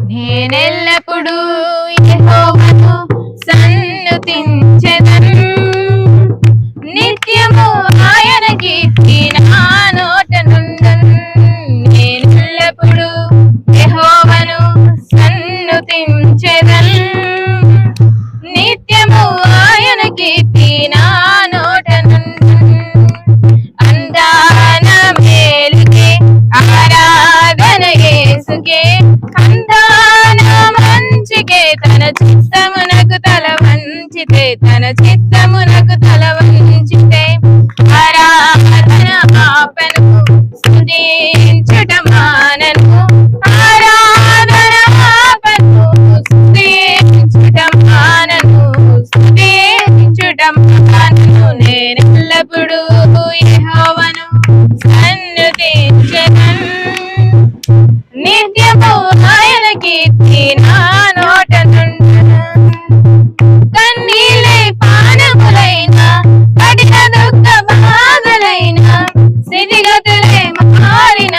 నేనెల్లప్పుడూ యెహోవాను సన్నుతించెదను, నిత్యము ఆయన కీర్తి నా నోట నుండును. నేనెల్లప్పుడూ యెహోవాను సన్నుతించెదను, నిత్యము ఆయన కీర్తి నా నోట నుండును. అందాన మేలుకే ఆరాధన యేసుకే, అందాన మంచికే తన చిత్తమునకు తల వంచితే, తన చిత్తమునకు తల వంచితే ఆరాధన ఆపను, స్తుతించుట మానను. ఆరాధన ఆపను, స్తుతించుట మానను, స్తుతించుట మానను. నేనెల్లప్పుడూ యెహోవాను సన్నుతించెదను, నిత్యము ఆయన కీర్తి నా నోట నుండును. కన్నీళ్ళే పానములైన, కఠిన దుఃఖ బాధలైన, స్థితిగతులే మారిన,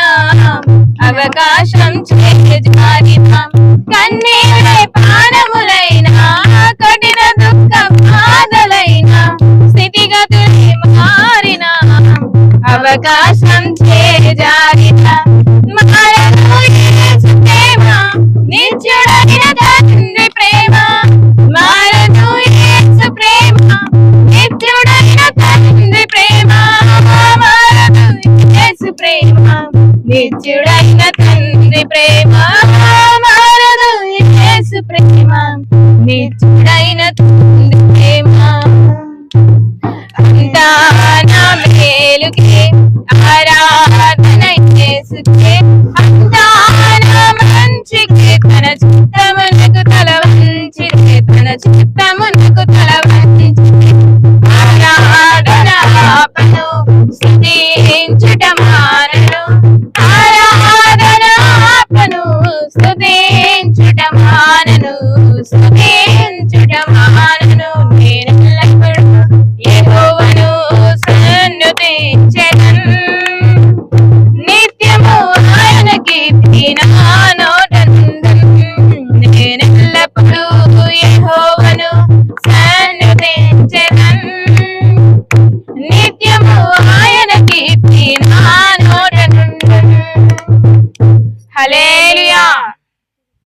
అవకాశం చేజారిన. కన్నీళ్ళే పానములైన, కఠిన దుఃఖ బాధలైన, స్థితిగతులే మారిన, అవకాశం చేజారిన. మారదు యేసు ప్రేమ, నిత్యుడైన తండ్రి ప్రేమ. మారదు యేసు ప్రేమ, నిత్యుడైన తండ్రి ప్రేమ. మారదు యేసు ప్రేమ, నిత్యుడైన తండ్రి ప్రేమ.